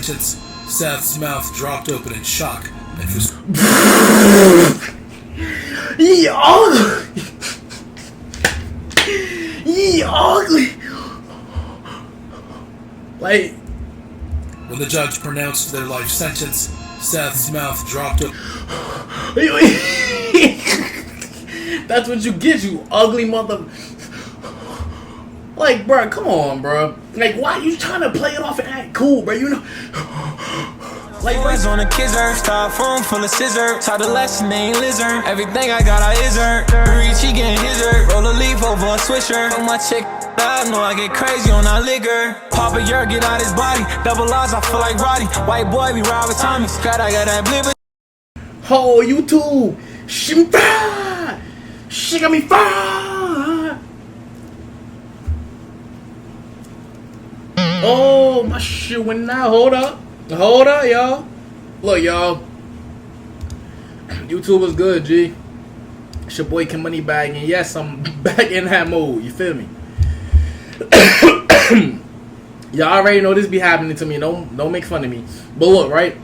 sentence, Seth's mouth dropped open in shock and was... Ye ugly! Ye ugly! Like... When the judge pronounced their life sentence, Seth's mouth dropped open... That's what you get, you ugly mother... Like, bro, come on, bro. Like, why you trying to play it off and act cool, bro? You know... Like boys on a kisser, top phone full of scissor. Taught the lesson, they ain't lizard. Everything I got, I is her. Reach, he getting his her. Roll a leaf over a swisher. Fuck my chick, I know I get crazy on that liquor. Papa Yer, get out his body. Double R's, I feel like Roddy. White boy, we ride with Tommy. Scott, I got that blibber. Oh, YouTube. She got me fired. Oh, my shit went out. Hold up, y'all. Look, y'all. YouTube was good, G. It's your boy Kim Moneybag, and yes, I'm back in that mode. You feel me? Y'all already know this be happening to me. Don't make fun of me. But look, right?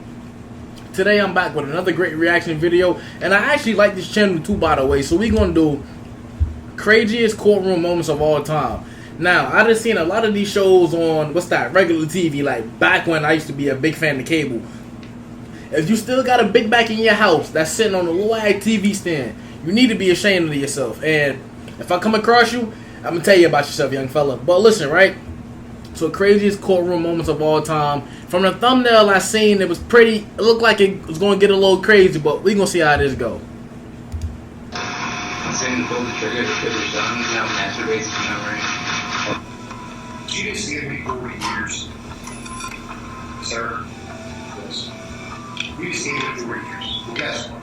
Today I'm back with another great reaction video, and I actually like this channel too, by the way. So we gonna do craziest courtroom moments of all time. Now, I just seen a lot of these shows on, regular TV, like back when I used to be a big fan of cable. If you still got a big back in your house that's sitting on a little ass TV stand, you need to be ashamed of yourself. And if I come across you, I'm gonna tell you about yourself, young fella. But listen, right? So craziest courtroom moments of all time. From the thumbnail I seen, it looked like it was gonna get a little crazy, but we gonna see how this go. Saying to pull the trigger, the kid was done, now masturbates in memory. You didn't see him for 40 years. Sir? Yes. You didn't see him for 40 years. Well, guess what?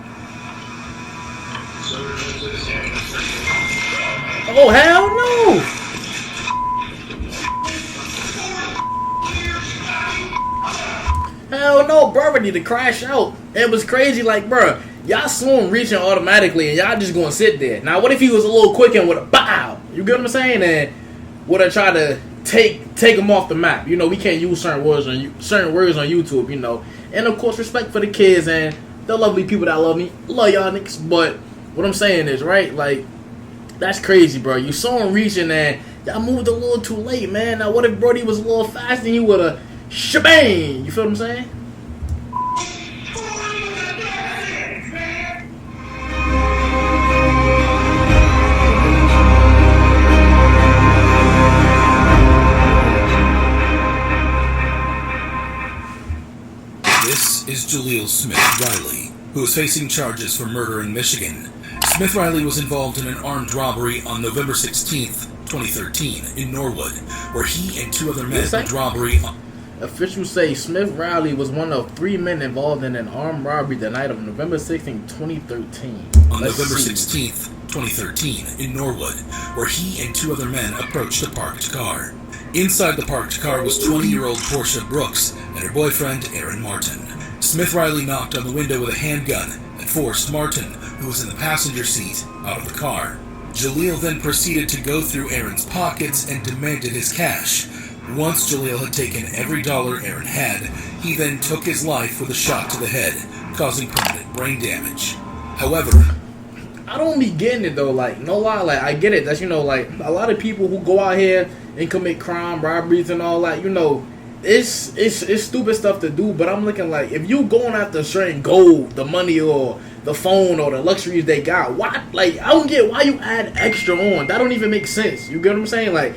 Oh, hell no! Hell no, bro, I need to crash out. It was crazy, like, bro, y'all saw him reaching automatically, and y'all just gonna sit there. Now, what if he was a little quick and with a bow? You get what I'm saying? And would I try to take him off the map? You know, we can't use certain words on YouTube. You know, and of course, respect for the kids and the lovely people that love me. Love y'all niggas. But what I'm saying is, right? Like, that's crazy, bro. You saw him reaching, and y'all moved a little too late, man. Now, what if Brody was a little fast and he would have shebang? You feel what I'm saying? This is Jaleel Smith Riley, who is facing charges for murder in Michigan. Smith Riley was involved in an armed robbery on November 16th, 2013 in Norwood, where he and two other men did robbery on... Officials say Smith Riley was one of 3 men involved in an armed robbery the night of November 16, 2013. On November 16th, 2013 in Norwood, where he and two other men approached a parked car. Inside the parked car was 20-year-old Portia Brooks and her boyfriend, Aaron Martin. Smith Riley knocked on the window with a handgun and forced Martin, who was in the passenger seat, out of the car. Jaleel then proceeded to go through Aaron's pockets and demanded his cash. Once Jaleel had taken every dollar Aaron had, he then took his life with a shot to the head, causing permanent brain damage. However, I don't be getting it though, like, no lie, like, I get it. That's, you know, like, a lot of people who go out here and commit crime, robberies and all that, you know, it's stupid stuff to do, but I'm looking like, if you going after certain gold, the money or the phone or the luxuries they got, why, like, I don't get why you add extra on. That don't even make sense. You get what I'm saying? Like,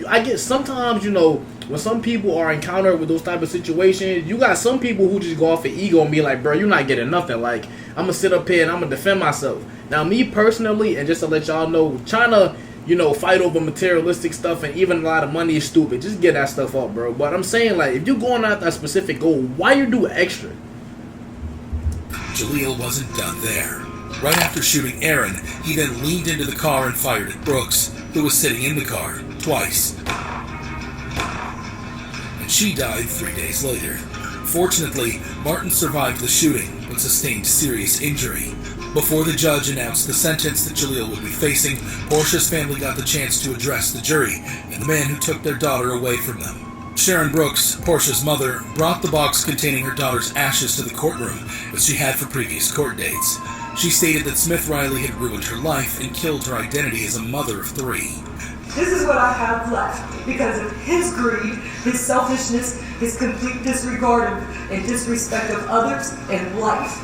I get sometimes, you know, when some people are encountered with those type of situations, you got some people who just go off of ego and be like, bro, you're not getting nothing. Like, I'm going to sit up here and I'm going to defend myself. Now, me personally, and just to let y'all know, trying to, you know, fight over materialistic stuff and even a lot of money is stupid. Just get that stuff up, bro. But I'm saying, like, if you're going after a specific goal, why you do extra? Jaleel wasn't done there. Right after shooting Aaron, he then leaned into the car and fired at Brooks, who was sitting in the car, twice. And she died 3 days later. Fortunately, Martin survived the shooting, but sustained serious injury. Before the judge announced the sentence that Jaleel would be facing, Portia's family got the chance to address the jury and the man who took their daughter away from them. Sharon Brooks, Portia's mother, brought the box containing her daughter's ashes to the courtroom, as she had for previous court dates. She stated that Smith Riley had ruined her life and killed her identity as a mother of 3. This is what I have left because of his greed, his selfishness, his complete disregard and disrespect of others and life.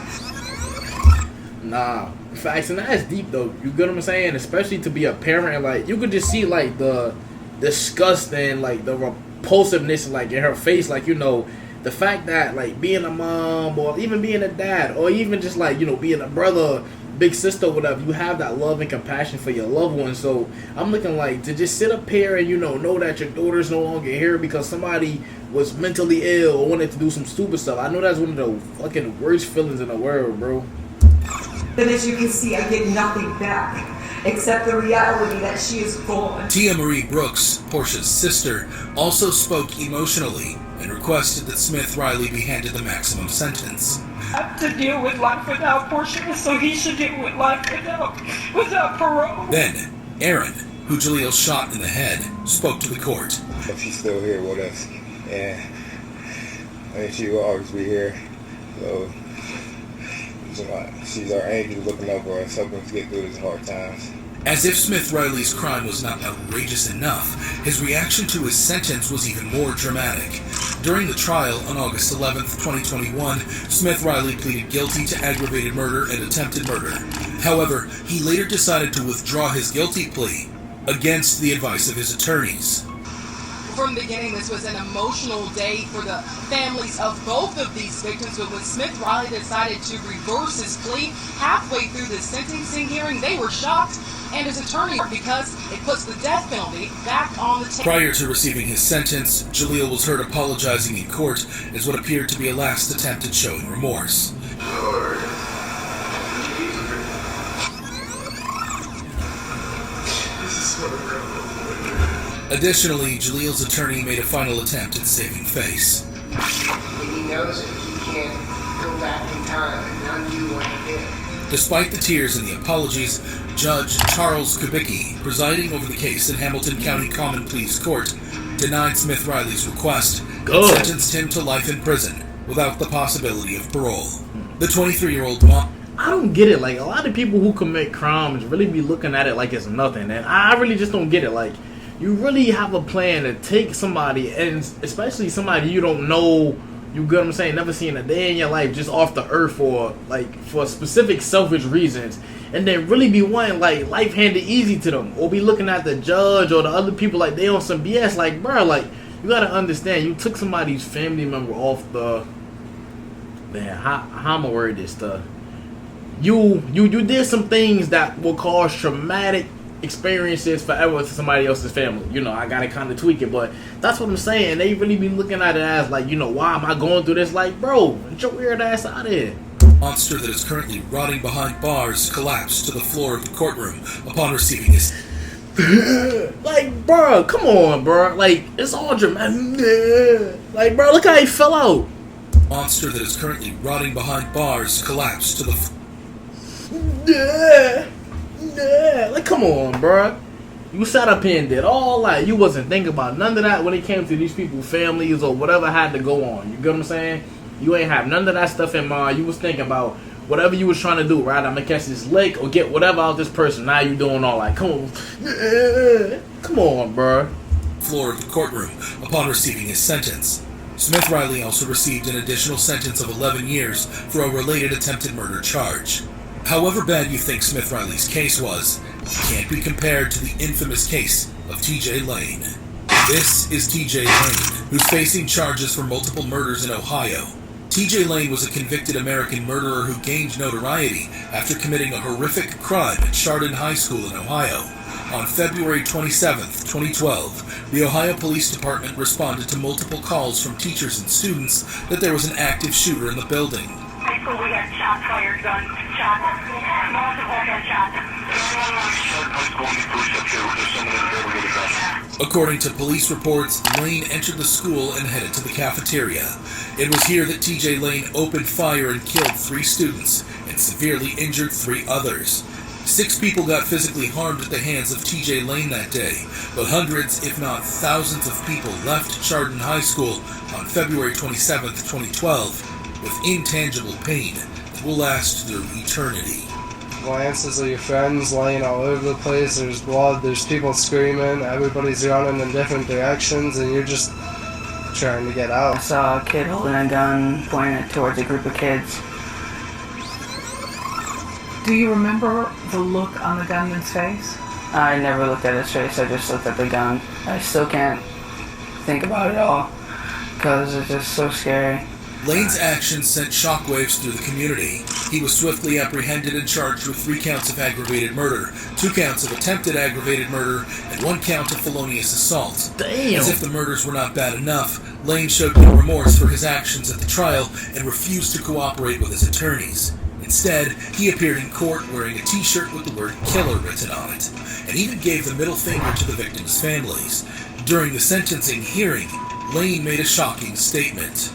Nah, facts, and that's deep though. You get what I'm saying? Especially to be a parent, like you could just see like the disgust and like the repulsiveness like in her face, like the fact that like being a mom or even being a dad or even just like being a brother, big sister, whatever, you have that love and compassion for your loved one. So I'm looking like to just sit up here and know that your daughter's no longer here because somebody was mentally ill or wanted to do some stupid stuff. I know that's one of the fucking worst feelings in the world, bro. But as you can see, I get nothing back except the reality that she is gone. Tia Marie Brooks, Portia's sister, also spoke emotionally and requested that Smith Riley be handed the maximum sentence. I have to deal with life without Portia, so he should deal with life without parole. Then, Aaron, who Jaleel shot in the head, spoke to the court. If she's still here with us, and I think she will always be here. So she's our angel looking over us, helping us get through these hard times. As if Smith Riley's crime was not outrageous enough, his reaction to his sentence was even more dramatic. During the trial on August 11th, 2021, Smith Riley pleaded guilty to aggravated murder and attempted murder. However, he later decided to withdraw his guilty plea against the advice of his attorneys. From the beginning, this was an emotional day for the families of both of these victims, but when Smith Riley decided to reverse his plea halfway through the sentencing hearing, they were shocked, and his attorney, because it puts the death penalty back on the table. Prior to receiving his sentence, Jaleel was heard apologizing in court as what appeared to be a last attempt at showing remorse. Additionally, Jaleel's attorney made a final attempt at saving face. He knows that he can't go back in time and undo what he did. Despite the tears and the apologies, Judge Charles Kubicki, presiding over the case in Hamilton County Common Pleas Court, denied Smith Riley's request and sentenced him to life in prison without the possibility of parole. The 23-year-old mom... I don't get it. Like, a lot of people who commit crimes really be looking at it like it's nothing, and I really just don't get it. Like, you really have a plan to take somebody, and especially somebody you don't know, you get what I'm saying, never seen a day in your life, just off the earth for specific selfish reasons, and then really be wanting like life handed easy to them, or be looking at the judge or the other people like they on some BS. Like, bro, like, you gotta understand, you took somebody's family member off the, man, how am I word this stuff? You did some things that will cause traumatic experiences forever to somebody else's family. I gotta kind of tweak it, but that's what I'm saying. They really be looking at it as like, why am I going through this? Like, bro, get your weird ass out of here. Monster that is currently rotting behind bars collapsed to the floor of the courtroom upon receiving his... Like, bro, come on, bro. Like, it's all dramatic. Like, bro, look how he fell out. Monster that is currently rotting behind bars collapsed to the... Like, come on, bro. You sat up here and did all that. You wasn't thinking about none of that when it came to these people's families or whatever had to go on. You get what I'm saying? You ain't have none of that stuff in mind. You was thinking about whatever you was trying to do, right? I'm gonna catch this lick or get whatever out of this person. Now you doing all that. Come on, bro. Floor of the courtroom upon receiving his sentence. Smith Riley also received an additional sentence of 11 years for a related attempted murder charge. However bad you think Smith Riley's case was, it can't be compared to the infamous case of TJ Lane. This is TJ Lane, who's facing charges for multiple murders in Ohio. TJ Lane was a convicted American murderer who gained notoriety after committing a horrific crime at Chardon High School in Ohio. On February 27, 2012, the Ohio Police Department responded to multiple calls from teachers and students that there was an active shooter in the building. High school, we had shots fired, gunshots, multiple gunshots. According to police reports, Lane entered the school and headed to the cafeteria. It was here that TJ Lane opened fire and killed 3 students and severely injured 3 others. 6 people got physically harmed at the hands of TJ Lane that day, but hundreds, if not thousands of people left Chardon High School on February 27, 2012, with intangible pain that will last through eternity. Glances of your friends laying all over the place, there's blood, there's people screaming, everybody's running in different directions, and you're just trying to get out. I saw a kid holding a gun, pointing it towards a group of kids. Do you remember the look on the gunman's face? I never looked at his face, I just looked at the gun. I still can't think about it all, because it's just so scary. Lane's actions sent shockwaves through the community. He was swiftly apprehended and charged with 3 counts of aggravated murder, 2 counts of attempted aggravated murder, and 1 count of felonious assault. Damn. As if the murders were not bad enough, Lane showed no remorse for his actions at the trial and refused to cooperate with his attorneys. Instead, he appeared in court wearing a t-shirt with the word killer written on it, and even gave the middle finger to the victims' families. During the sentencing hearing, Lane made a shocking statement.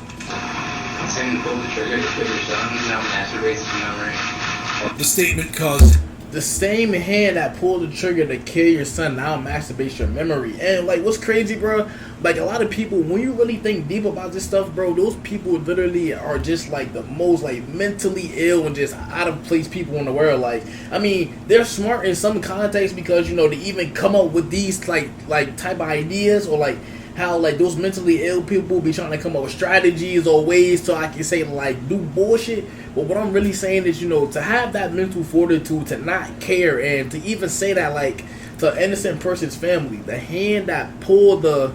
Same pulled the trigger to kill your son, now masturbates to memory. The statement caused... The same hand that pulled the trigger to kill your son now masturbates your memory. And like, what's crazy, bro? Like, a lot of people, when you really think deep about this stuff, bro, those people literally are just like the most like mentally ill and just out of place people in the world. Like, I mean, they're smart in some context because, you know, they even come up with these like type of ideas, or like how like those mentally ill people be trying to come up with strategies or ways so I can say like do bullshit. But what I'm really saying is, you know, to have that mental fortitude to not care and to even say that like to an innocent person's family, the hand that pulled the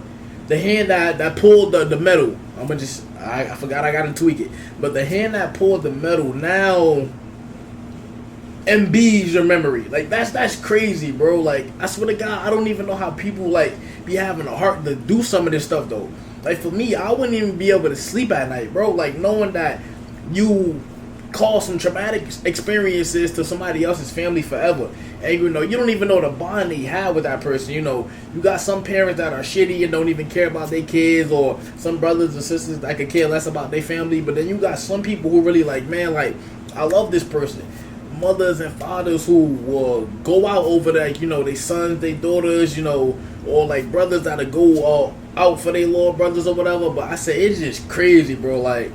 metal. I forgot I gotta tweak it. But the hand that pulled the metal now imbues your memory. Like that's crazy, bro. Like, I swear to God, I don't even know how people like be having a heart to do some of this stuff though. Like, for me, I wouldn't even be able to sleep at night, bro. Like, knowing that you cause some traumatic experiences to somebody else's family forever, and you know, you don't even know the bond they have with that person. You know, you got some parents that are shitty and don't even care about their kids, or some brothers and sisters that could care less about their family. But then you got some people who really like, man, like, I love this person. Mothers and fathers who will go out over like, you know, their sons, their daughters, you know, or like brothers that'll go out for their little brothers or whatever. But I say it's just crazy, bro. Like,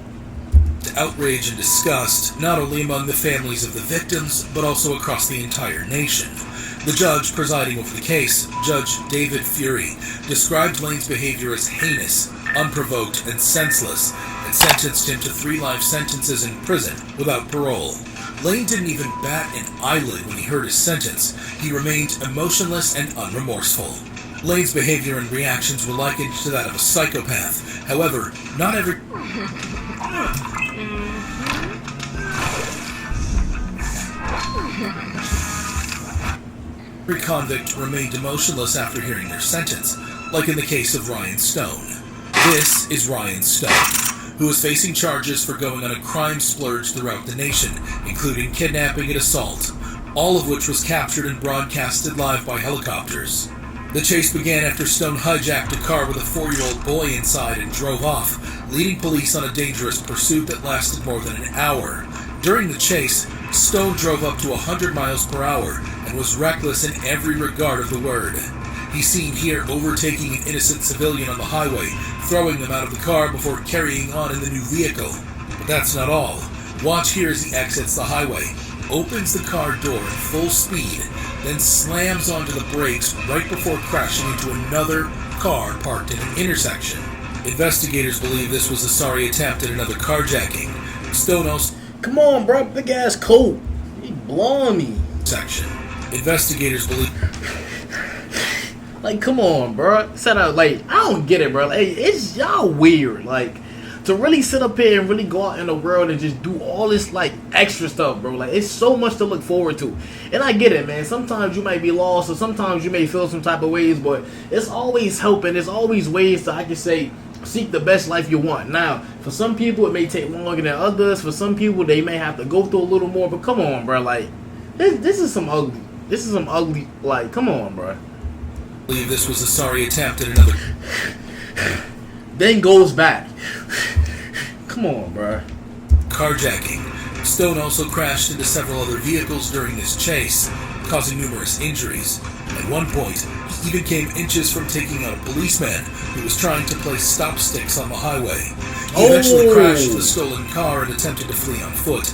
outrage and disgust, not only among the families of the victims, but also across the entire nation. The judge presiding over the case, Judge David Fury, described Lane's behavior as heinous, unprovoked, and senseless, and sentenced him to 3 life sentences in prison without parole. Lane didn't even bat an eyelid when he heard his sentence. He remained emotionless and unremorseful. Lane's behavior and reactions were likened to that of a psychopath. However, not every convict remained emotionless after hearing their sentence, like in the case of Ryan Stone. This is Ryan Stone, who is facing charges for going on a crime splurge throughout the nation, including kidnapping and assault, all of which was captured and broadcasted live by helicopters. The chase began after Stone hijacked a car with a 4-year-old boy inside and drove off, leading police on a dangerous pursuit that lasted more than an hour. During the chase, Stone drove up to 100 miles per hour and was reckless in every regard of the word. He's seen here overtaking an innocent civilian on the highway, throwing them out of the car before carrying on in the new vehicle. But that's not all. Watch here as he exits the highway, opens the car door at full speed, then slams onto the brakes right before crashing into another car parked in an intersection. Investigators believe this was a sorry attempt at another carjacking. Stone also... Come on, bro, big ass coat. He blowing me. Section. Investigators believe... Like, come on, bro. Set out, like, I don't get it, bro. Like, it's y'all weird. Like, to really sit up here and really go out in the world and just do all this, like, extra stuff, bro. Like, it's so much to look forward to. And I get it, man. Sometimes you might be lost, or sometimes you may feel some type of ways, but it's always helping. There's always ways to, I can say, seek the best life you want. Now, for some people, it may take longer than others. For some people, they may have to go through a little more. But come on, bro. Like, this is some ugly. This is some ugly. Like, come on, bro. Believe this was a sorry attempt at another. Then goes back. Come on, bro. Carjacking. Stone also crashed into several other vehicles during this chase. causing numerous injuries. At one point, he even came inches from taking out a policeman who was trying to place stop sticks on the highway. He eventually crashed the stolen car and attempted to flee on foot.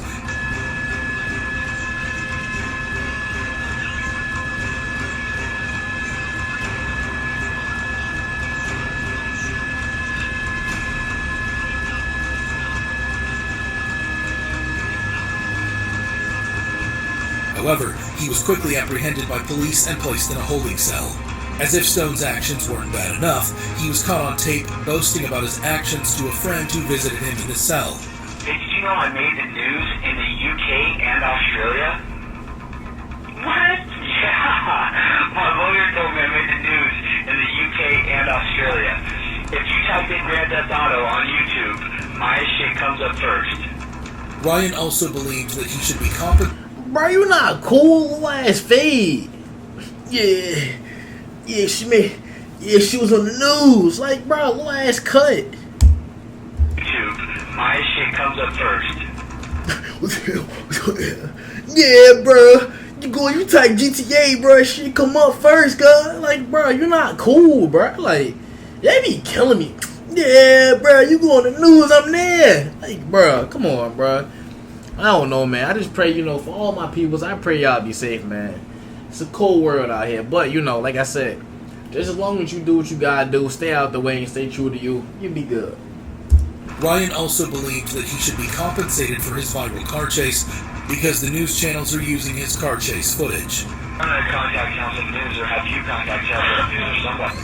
However, he was quickly apprehended by police and placed in a holding cell. As if Stone's actions weren't bad enough, he was caught on tape boasting about his actions to a friend who visited him in the cell. Hey, did you know I made the news in the UK and Australia? What? Yeah! My lawyer told me I made the news in the UK and Australia. If you type in Grand Theft Auto on YouTube, my shit comes up first. Ryan also believes that he should be compensated. Bro, you not cool, little ass fade. Yeah, she was on the news. Like, bro, little ass cut. YouTube, my shit comes up first. Yeah, bro. You type GTA, bro, shit come up first, cuz. Like, bro, you not cool, bro. Like, they be killing me. Yeah, bro, you go on the news, I'm there. Like, bro, come on, bro. I don't know, man. I just pray, for all my peoples, I pray y'all be safe, man. It's a cold world out here. But, like I said, just as long as you do what you gotta do, stay out the way and stay true to you, you'll be good. Ryan also believes that he should be compensated for his viral car chase because the news channels are using his car chase footage. I'm going to contact Council News or have you contact Council News or somebody.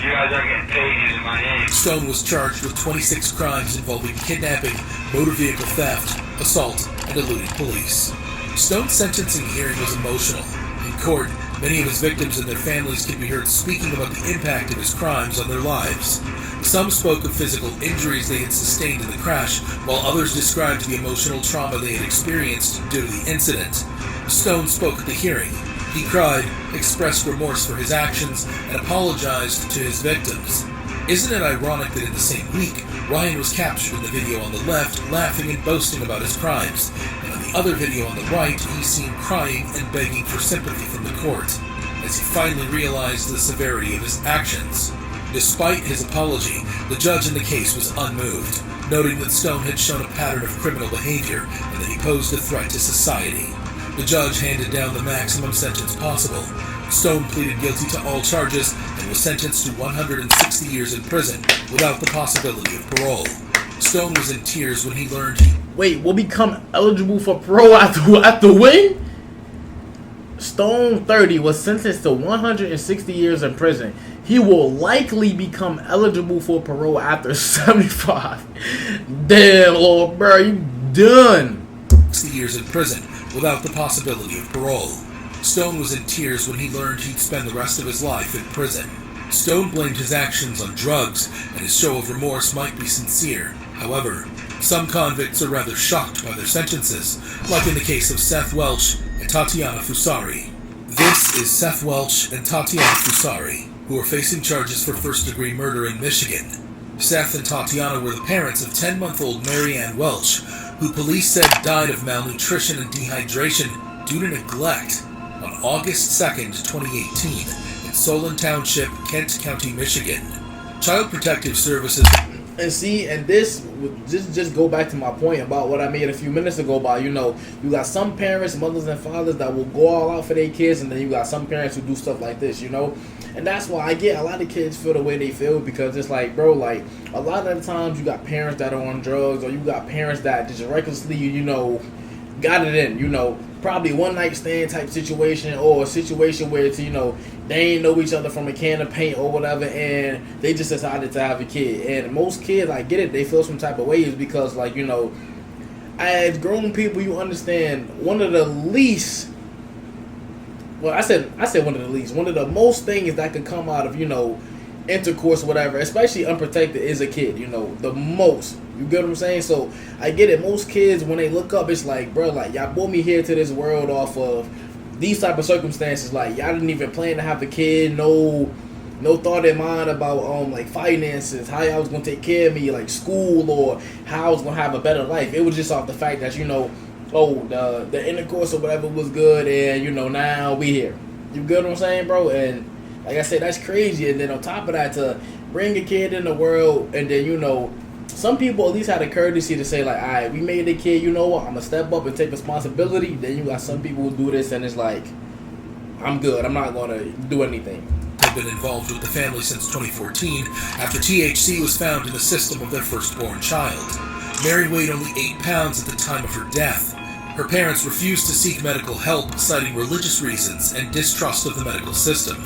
You guys are getting paid using my name. Stone was charged with 26 crimes involving kidnapping, motor vehicle theft, assault, and eluding police. Stone's sentencing hearing was emotional. In court, many of his victims and their families could be heard speaking about the impact of his crimes on their lives. Some spoke of physical injuries they had sustained in the crash, while others described the emotional trauma they had experienced due to the incident. Stone spoke at the hearing. He cried, expressed remorse for his actions, and apologized to his victims. Isn't it ironic that in the same week, Ryan was captured in the video on the left, laughing and boasting about his crimes, and on the other video on the right, he's seen crying and begging for sympathy from the court, as he finally realized the severity of his actions. Despite his apology, the judge in the case was unmoved, noting that Stone had shown a pattern of criminal behavior and that he posed a threat to society. The judge handed down the maximum sentence possible. Stone pleaded guilty to all charges and was sentenced to 160 years in prison without the possibility of parole. Stone was in tears when he learned he will become eligible for parole after win? Stone 30 was sentenced to 160 years in prison. He will likely become eligible for parole after 75. Damn, Lord, bro, you done. 60 years in prison without the possibility of parole. Stone was in tears when he learned he'd spend the rest of his life in prison. Stone blamed his actions on drugs, and his show of remorse might be sincere. However, some convicts are rather shocked by their sentences, like in the case of Seth Welch and Tatiana Fusari. This is Seth Welch and Tatiana Fusari, who are facing charges for first-degree murder in Michigan. Seth and Tatiana were the parents of 10-month-old Mary Ann Welch, who police said died of malnutrition and dehydration due to neglect on August 2nd, 2018, in Solon Township, Kent County, Michigan. Child Protective Services... And see, and this just go back to my point about what I made a few minutes ago about, you got some parents, mothers and fathers that will go all out for their kids, and then you got some parents who do stuff like this, And that's why I get a lot of kids feel the way they feel, because it's like, bro, like, a lot of the times you got parents that are on drugs, or you got parents that just recklessly, got it in, probably one night stand type situation, or a situation where it's, they ain't know each other from a can of paint or whatever, and they just decided to have a kid. And most kids, I get it, they feel some type of ways because, like, as grown people, you understand one of the least, well, I said one of the least, one of the most things that could come out of, intercourse or whatever, especially unprotected, is a kid, the most. You get what I'm saying? So, I get it. Most kids, when they look up, it's like, bro, like, y'all brought me here to this world off of these type of circumstances. Like, y'all didn't even plan to have a kid, no thought in mind about, like, finances, how y'all was going to take care of me, like, school, or how I was going to have a better life. It was just off the fact that, the intercourse or whatever was good, and you know now we here. You good what I'm saying, bro? And like I said, that's crazy. And then on top of that, to bring a kid in the world, and then you know, some people at least had the courtesy to say like, all right, we made a kid. You know what? I'm gonna step up and take responsibility. Then you got some people who do this, and it's like, I'm good. I'm not gonna do anything. Have been involved with the family since 2014 after THC was found in the system of their firstborn child. Mary weighed only 8 pounds at the time of her death. Her parents refused to seek medical help, citing religious reasons and distrust of the medical system.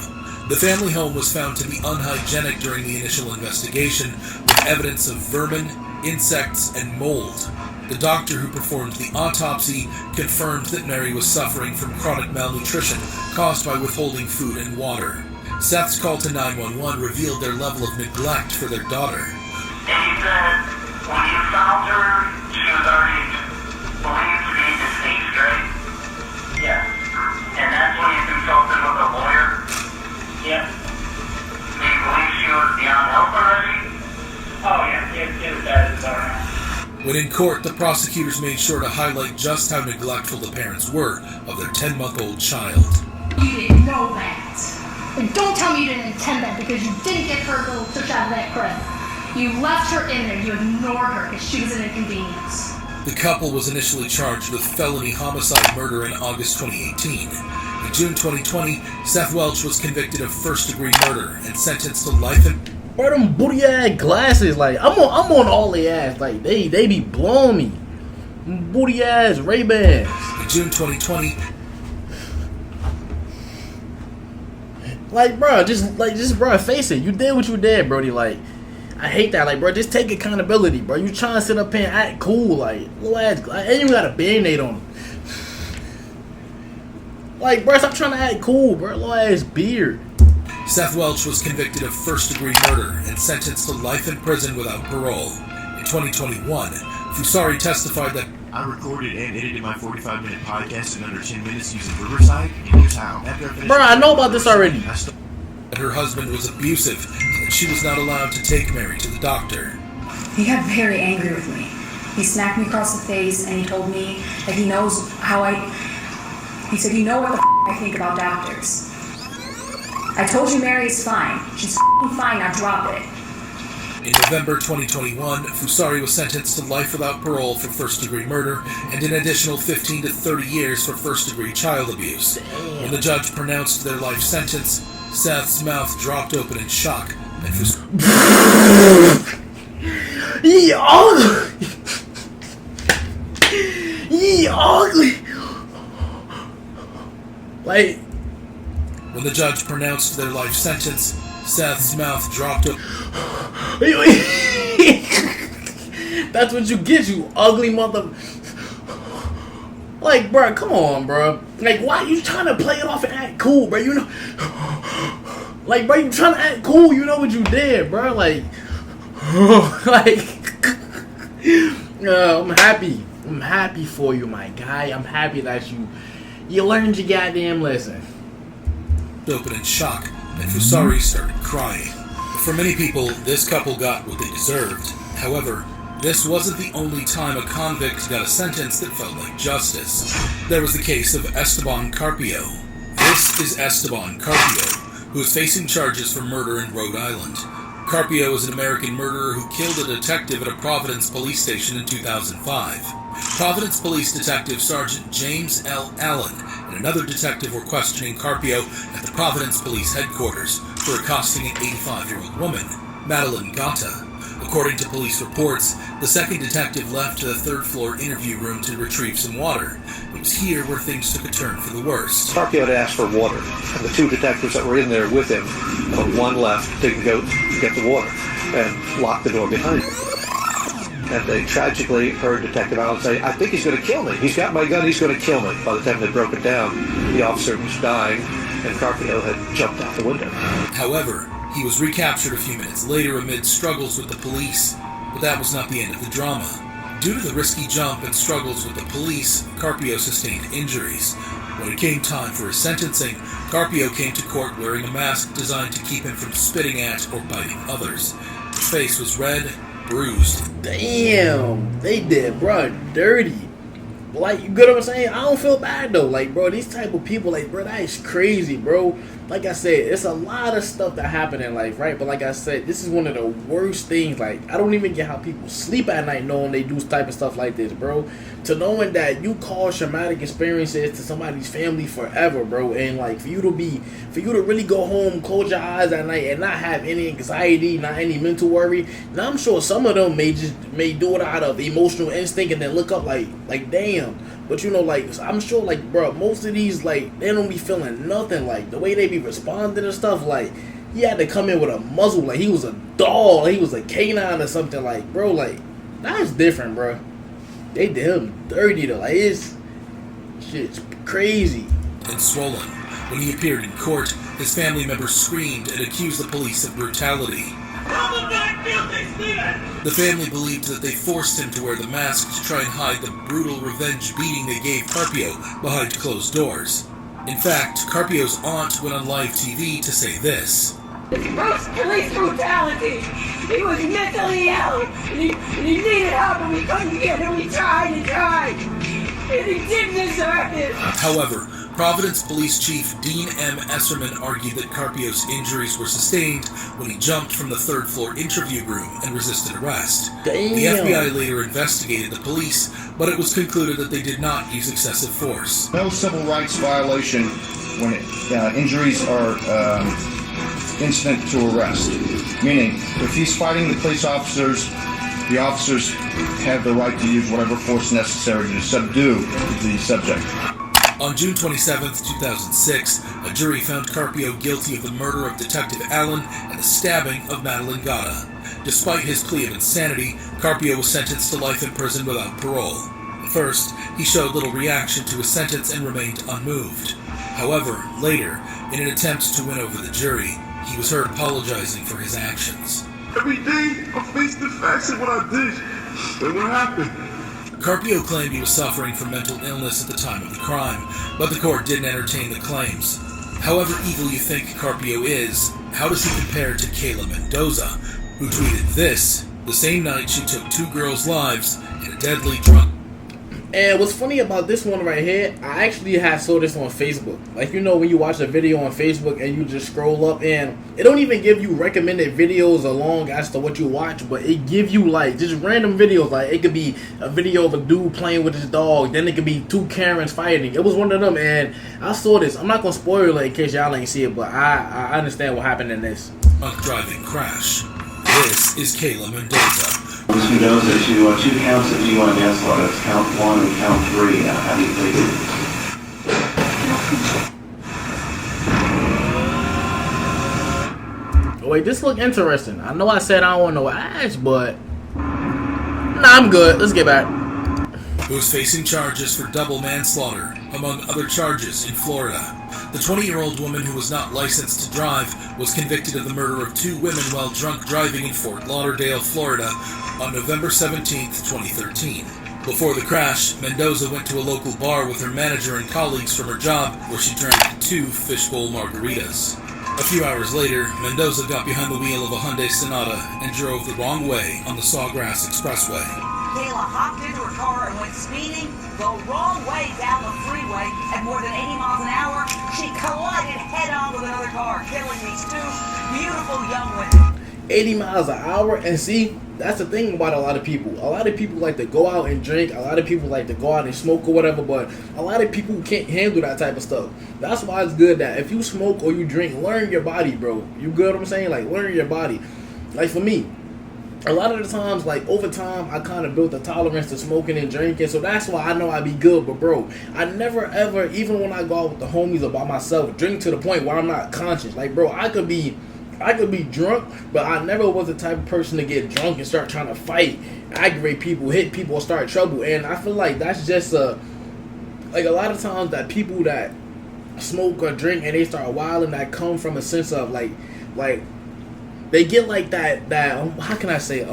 The family home was found to be unhygienic during the initial investigation, with evidence of vermin, insects, and mold. The doctor who performed the autopsy confirmed that Mary was suffering from chronic malnutrition caused by withholding food and water. Seth's call to 911 revealed their level of neglect for their daughter. And he said, when you found her, she was already believed to be deceased, right? Yes. And that's when you consulted with a lawyer? Yep. Do you believe she was beyond help already? Oh, yeah. It was that. It's alright. When in court, the prosecutors made sure to highlight just how neglectful the parents were of their 10-month-old child. You didn't know that. And don't tell me you didn't intend that because you didn't get her little push out of that crib. You left her in there. You ignored her because she was an inconvenience. The couple was initially charged with felony homicide murder in August 2018. In June 2020, Seth Welch was convicted of first-degree murder and sentenced to life in... Bro, them booty ass glasses, like I'm on all the ass, like they be blowing me. Booty ass Ray-Bans. In June 2020, like bro, bro, face it. You did what you did, Brody. Like, I hate that. Like, bro, just take accountability, bro. You trying to sit up here and act cool, like little ass, and you got a Band-Aid on him. Like, bro, stop trying to act cool, bro. Little ass beard. Seth Welch was convicted of first-degree murder and sentenced to life in prison without parole. In 2021, Fusari testified that I recorded and edited my 45-minute podcast in under 10 minutes using Riverside, and here's how. Bro, I know about this already. That her husband was abusive and she was not allowed to take Mary to the doctor. He got very angry with me. He smacked me across the face and he told me that he knows how He said, you know what the I think about doctors. I told you Mary is fine. She's fine, now drop it. In November 2021, Fusari was sentenced to life without parole for first-degree murder and an additional 15 to 30 years for first-degree child abuse. Damn. When the judge pronounced their life sentence, Seth's mouth dropped open in shock, and He ugly! He ugly! Like... When the judge pronounced their life sentence, Seth's mouth dropped open. That's what you get, you ugly mother... Like, bro, come on, bro. Like, why you trying to play it off and act cool, bro? You know... Like, bro, you trying to act cool, you know what you did, bro. Like... I'm happy. I'm happy for you, my guy. I'm happy that you learned your goddamn lesson. Open in shock, and Fusari started crying. For many people, this couple got what they deserved. However, this wasn't the only time a convict got a sentence that felt like justice. There was the case of Esteban Carpio. This is Esteban Carpio, who is facing charges for murder in Rhode Island. Carpio is an American murderer who killed a detective at a Providence police station in 2005. Providence Police Detective Sergeant James L. Allen and another detective were questioning Carpio at the Providence Police Headquarters for accosting an 85-year-old woman, Madeline Gata. According to police reports, the second detective left to the third-floor interview room to retrieve some water. It was here where things took a turn for the worst. Carpio had asked for water, and the two detectives that were in there with him, one left to go get the water and locked the door behind him. And they tragically heard Detective Allen say, I think he's going to kill me. He's got my gun, he's going to kill me. By the time they broke it down, the officer was dying, and Carpio had jumped out the window. However, he was recaptured a few minutes later amid struggles with the police, but that was not the end of the drama. Due to the risky jump and struggles with the police, Carpio sustained injuries. When it came time for his sentencing, Carpio came to court wearing a mask designed to keep him from spitting at or biting others. His face was red, bruised. Damn, they did, bro, dirty. Like, you get what I'm saying? I don't feel bad though. Like, bro, these type of people, like, bro, that is crazy, bro. Like I said, it's a lot of stuff that happen in life, right? But like I said, this is one of the worst things. Like, I don't even get how people sleep at night knowing they do type of stuff like this, bro. To knowing that you cause traumatic experiences to somebody's family forever, bro, and like for you to really go home, close your eyes at night, and not have any anxiety, not any mental worry. Now I'm sure some of them may do it out of emotional instinct and then look up like damn. But you know, like, I'm sure, like, bro, most of these, like, they don't be feeling nothing. Like, the way they be responding and stuff, like, he had to come in with a muzzle, like he was a dog, like he was a canine or something. Like, bro, like, that's different, bro. They did him dirty, though. Like, shit's crazy. And swollen. When he appeared in court, his family members screamed and accused the police of brutality. The family believed that they forced him to wear the mask to try and hide the brutal revenge beating they gave Carpio behind closed doors. In fact, Carpio's aunt went on live TV to say this. It's gross police brutality. He was mentally ill, and he needed help, and we couldn't get him. We tried and tried, and he didn't deserve it. However, Providence Police Chief Dean M. Esserman argued that Carpio's injuries were sustained when he jumped from the third-floor interview room and resisted arrest. Damn. The FBI later investigated the police, but it was concluded that they did not use excessive force. No civil rights violation when injuries are incident to arrest. Meaning, if he's fighting the police officers, the officers have the right to use whatever force necessary to subdue the subject. On June 27, 2006, a jury found Carpio guilty of the murder of Detective Allen and the stabbing of Madeline Gatta. Despite his plea of insanity, Carpio was sentenced to life in prison without parole. At first, he showed little reaction to his sentence and remained unmoved. However, later, in an attempt to win over the jury, he was heard apologizing for his actions. Every day, I face the facts of what I did and what happened. Carpio claimed he was suffering from mental illness at the time of the crime, but the court didn't entertain the claims. However evil you think Carpio is, how does he compare to Kayla Mendoza, who tweeted this the same night she took 2 girls' lives in a deadly drunk... And what's funny about this one right here, I actually saw this on Facebook. Like, you know when you watch a video on Facebook and you just scroll up and it don't even give you recommended videos along as to what you watch, but it give you like just random videos. Like it could be a video of a dude playing with his dog, then it could be 2 Karens fighting. It was one of them, and I saw this. I'm not gonna spoil it in case y'all ain't see it, but I understand what happened in this. A driving crash. This is Kayla Mendoza. Ms. Mendoza, to 2 counts of G1 manslaughter. That's count 1 and count 3. How do you plead? Wait, this look interesting. I know I said I don't want no ass, but nah, I'm good. Let's get back. Who is facing charges for double manslaughter, among other charges in Florida. The 20-year-old woman who was not licensed to drive was convicted of the murder of 2 women while drunk driving in Fort Lauderdale, Florida on November 17, 2013. Before the crash, Mendoza went to a local bar with her manager and colleagues from her job where she drank 2 fishbowl margaritas. A few hours later, Mendoza got behind the wheel of a Hyundai Sonata and drove the wrong way on the Sawgrass Expressway. Kayla hopped into her car and went speeding the wrong way down the freeway at more than 80 miles an hour. She collided head-on with another car, killing these 2 beautiful young women. 80 miles an hour, and see, that's the thing about a lot of people. A lot of people like to go out and drink. A lot of people like to go out and smoke or whatever, but a lot of people can't handle that type of stuff. That's why it's good that if you smoke or you drink, learn your body, bro. You get what I'm saying? Like, learn your body. Like, for me, a lot of the times, like, over time, I kind of built a tolerance to smoking and drinking, so that's why I know I be good. But, bro, I never, ever, even when I go out with the homies or by myself, drink to the point where I'm not conscious. Like, bro, I could be drunk, but I never was the type of person to get drunk and start trying to fight, aggravate people, hit people, or start trouble. And I feel like that's just like a lot of times that people that smoke or drink and they start wilding, that come from a sense of like they get like that how can I say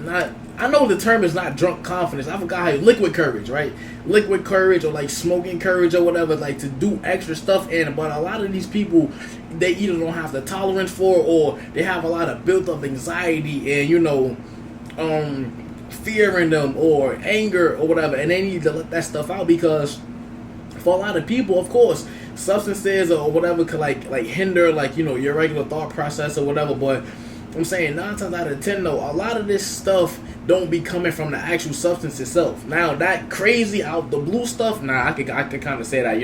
not, I know the term is not drunk confidence. I forgot how liquid courage, right? Liquid courage, or like smoking courage or whatever, like to do extra stuff in. But a lot of these people, they either don't have the tolerance for, or they have a lot of built up anxiety and fear in them or anger or whatever, and they need to let that stuff out, because for a lot of people, of course, substances or whatever could like hinder your regular thought process or whatever. But I'm saying 9 times out of 10 though, a lot of this stuff don't be coming from the actual substance itself. Now that crazy out the blue stuff, I could kind of say that,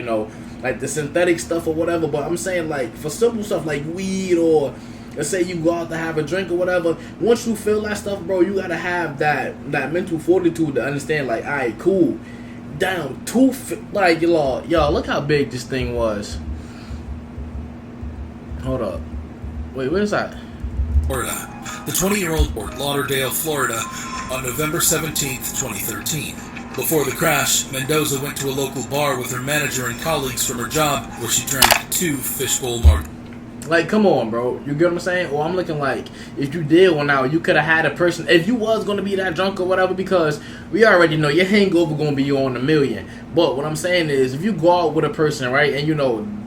like the synthetic stuff or whatever. But I'm saying like for simple stuff like weed, or let's say you go out to have a drink or whatever, once you feel that stuff, bro, you gotta have that mental fortitude to understand, like, all right, cool, down to like y'all look how big this thing was. Hold up, wait, where's that? Florida. The 20-year-old Fort Lauderdale, Florida, on November 17th, 2013. Before the crash, Mendoza went to a local bar with her manager and colleagues from her job, where she drank 2 fishbowl margaritas. Like, come on, bro. You get what I'm saying? Or I'm looking like, if you did one out, you could have had a person, if you was going to be that drunk or whatever, because we already know your hangover going to be on a million. But what I'm saying is, if you go out with a person, right, and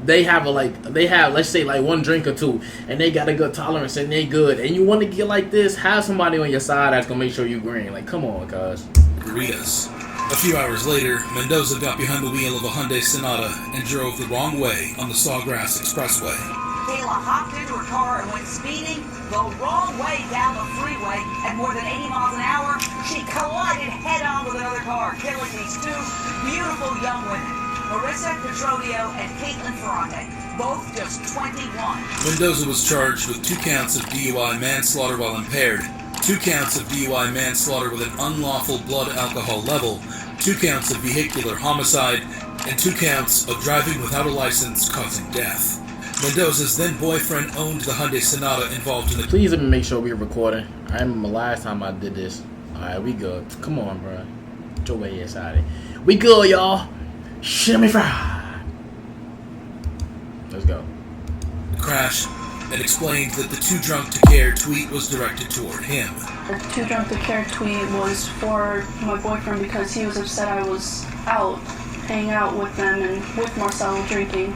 they have let's say like 1 drink or 2, and they got a good tolerance and they good, and you want to get like this, have somebody on your side that's going to make sure you green. Like, come on, cuz. A few hours later, Mendoza got behind the wheel of a Hyundai Sonata and drove the wrong way on the Sawgrass Expressway. Kayla hopped into her car and went speeding the wrong way down the freeway at more than 80 miles an hour. She collided head-on with another car, killing these 2 beautiful young women, Marissa Petronio and Caitlin Ferrante, both just 21. Mendoza was charged with 2 counts of DUI manslaughter while impaired, 2 counts of DUI manslaughter with an unlawful blood alcohol level, 2 counts of vehicular homicide, and 2 counts of driving without a license causing death. Mendoza's then boyfriend owned the Hyundai Sonata involved in the... Please let me make sure we're recording. I remember last time I did this. Alright, we good. Come on, bro. Get your way inside it. We good, y'all. Shimmy fry. Let's go. Crash, and explained that the Too Drunk to Care tweet was directed toward him. The Too Drunk to Care tweet was for my boyfriend because he was upset I was out, hanging out with them and with Marcelo drinking,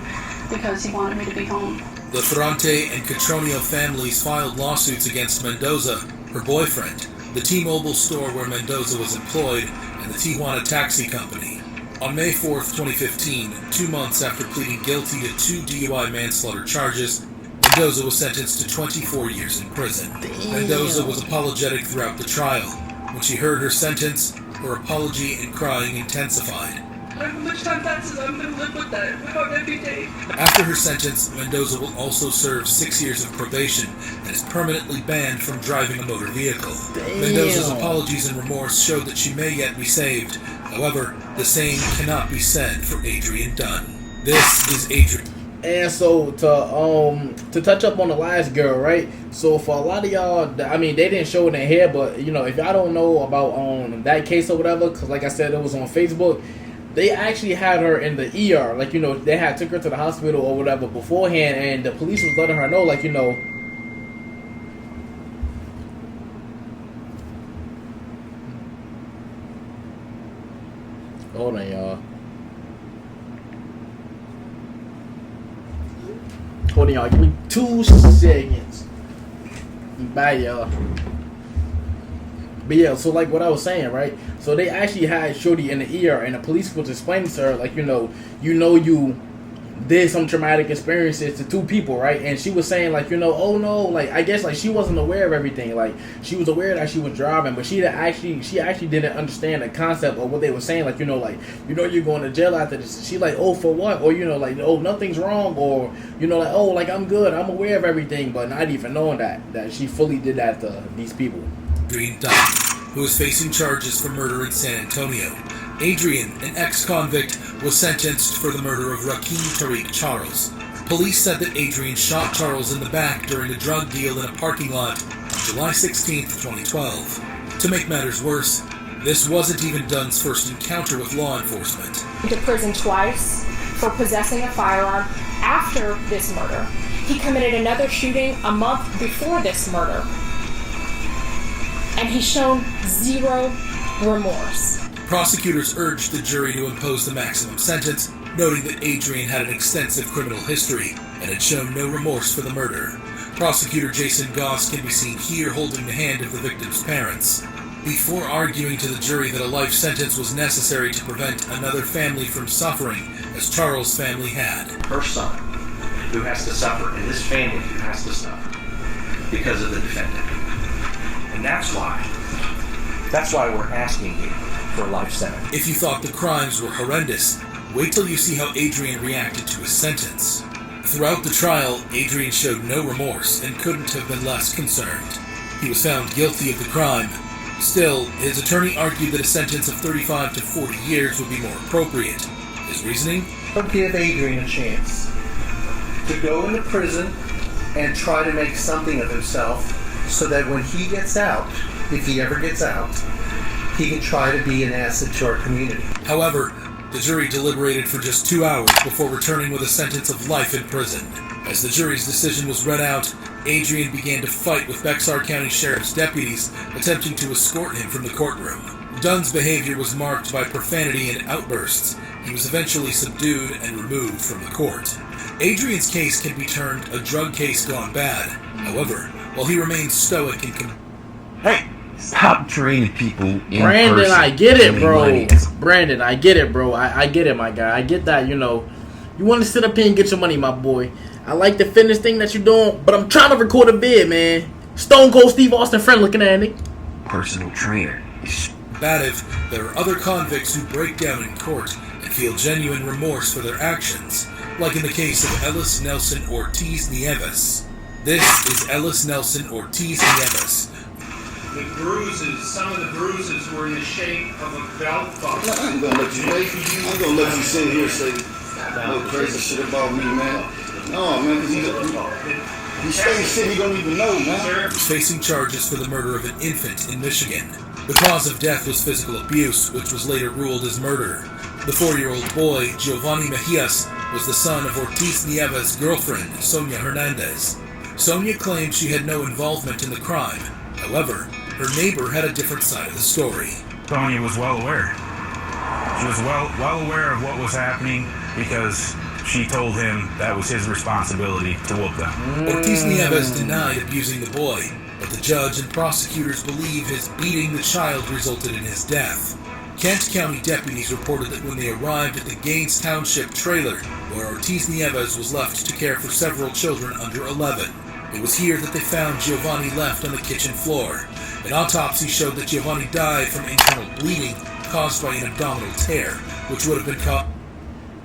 because he wanted me to be home. The Ferrante and Catronio families filed lawsuits against Mendoza, her boyfriend, the T-Mobile store where Mendoza was employed, and the Tijuana Taxi Company. On May 4th, 2015, 2 months after pleading guilty to 2 DUI manslaughter charges, Mendoza was sentenced to 24 years in prison. Damn. Mendoza was apologetic throughout the trial. When she heard her sentence, her apology and crying intensified. How much time passes, I'm going to live with that every day. After her sentence, Mendoza will also serve 6 years of probation and is permanently banned from driving a motor vehicle. Damn. Mendoza's apologies and remorse showed that she may yet be saved. However, the same cannot be said for Adrian Dunn. This is Adrian. And so to touch up on the last girl, right? So for a lot of y'all, I mean, they didn't show it in here, but if y'all don't know about that case or whatever, because like I said, it was on Facebook. They actually had her in the ER, like, they had took her to the hospital or whatever beforehand, and the police was letting her know, like, hold on, y'all. Hold on, y'all. Give me 2 seconds. Bye, y'all. But yeah, so like what I was saying, right? So they actually had Shorty in the ER, and the police was explaining to her, like, you did some traumatic experiences to 2 people, right? And she was saying, like, oh no, like, I guess, like, she wasn't aware of everything. Like, she was aware that she was driving, but she actually didn't understand the concept of what they were saying. Like, you're going to jail after this. She like, oh, for what? Or, like, oh, nothing's wrong. Or, like, oh, like, I'm good. I'm aware of everything, but not even knowing that she fully did that to these people. Adrian Dunn, who is facing charges for murder in San Antonio. Adrian, an ex-convict, was sentenced for the murder of Rakim Tariq Charles. Police said that Adrian shot Charles in the back during a drug deal in a parking lot on July 16, 2012. To make matters worse, this wasn't even Dunn's first encounter with law enforcement. To prison twice for possessing a firearm after this murder. He committed another shooting a month before this murder. And he's shown 0 remorse. Prosecutors urged the jury to impose the maximum sentence, noting that Adrian had an extensive criminal history and had shown no remorse for the murder. Prosecutor Jason Goss can be seen here holding the hand of the victim's parents. before arguing to the jury that a life sentence was necessary to prevent another family from suffering as Charles' family had. Her son, who has to suffer, and this family who has to suffer because of the defendant. And that's why we're asking you for a life sentence. If you thought the crimes were horrendous, wait till you see how Adrian reacted to his sentence. Throughout the trial, Adrian showed no remorse and couldn't have been less concerned. He was found guilty of the crime. Still, his attorney argued that a sentence of 35 to 40 years would be more appropriate. His reasoning? Don't give Adrian a chance to go into prison and try to make something of himself so that when he gets out, if he ever gets out, he can try to be an asset to our community. However, the jury deliberated for just 2 hours before returning with a sentence of life in prison. As the jury's decision was read out, Adrian began to fight with Bexar County Sheriff's deputies, attempting to escort him from the courtroom. Dunn's behavior was marked by profanity and outbursts. He was eventually subdued and removed from the court. Adrian's case can be termed a drug case gone bad. However, while he remains stoic and Hey! Stop training people in Brandon, person. I get it, bro. Money. Brandon, I get it, bro. I get it, my guy. I get that, you want to sit up here and get your money, my boy. I like the fitness thing that you're doing, but I'm trying to record a vid, man. Stone Cold Steve Austin friend looking at it. Personal trainer. bad if there are other convicts who break down in court and feel genuine remorse for their actions, like in the case of Ellis Nelson Ortiz Nieves. This is Ellis Nelson Ortiz Nieves. The bruises, some of the bruises were in the shape of a belt buckle. I ain't gonna let you sit here and say no crazy shit about me, man. No, man, because he's saying shit he don't even know, man. He's facing charges for the murder of an infant in Michigan. The cause of death was physical abuse, which was later ruled as murder. The 4-year-old boy, Giovanni Mejias, was the son of Ortiz Nieves' girlfriend, Sonia Hernandez. Sonia claimed she had no involvement in the crime. However, her neighbor had a different side of the story. Sonia was well aware. She was well aware of what was happening because she told him that was his responsibility to whoop them. Ortiz Nieves denied abusing the boy, but the judge and prosecutors believe his beating the child resulted in his death. Kent County deputies reported that when they arrived at the Gaines Township trailer, where Ortiz Nieves was left to care for several children under 11, it was here that they found Giovanni left on the kitchen floor. An autopsy showed that Giovanni died from internal bleeding caused by an abdominal tear, which would have been caught.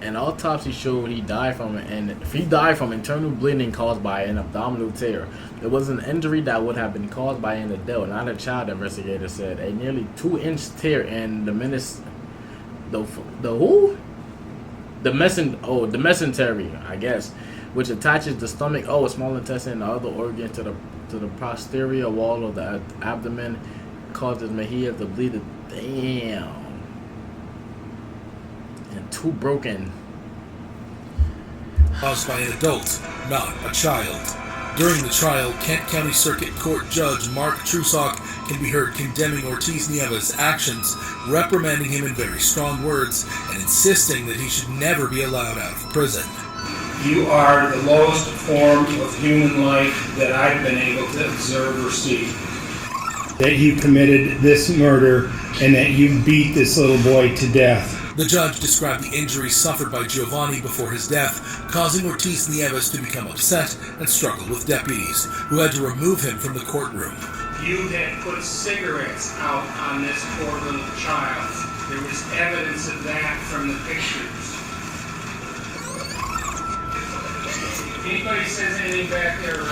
An autopsy showed he died from it, and if he died from internal bleeding caused by an abdominal tear, it was an injury that would have been caused by an adult, not a child. Investigator said a nearly 2-inch tear in the mesentery, I guess, which attaches the stomach, small intestine, and the other organ to the posterior wall of the abdomen, causes Mejia to bleed. Damn. And 2 broken. Caused by an adult, not a child. During the trial, Kent County Circuit Court Judge Mark Trusock can be heard condemning Ortiz Nieves' actions, reprimanding him in very strong words, and insisting that he should never be allowed out of prison. You are the lowest form of human life that I've been able to observe or see. That you committed this murder and that you beat this little boy to death. The judge described the injuries suffered by Giovanni before his death, causing Ortiz Nieves to become upset and struggle with deputies, who had to remove him from the courtroom. You had put cigarettes out on this poor little child. There was evidence of that from the pictures. Anybody says anything back there?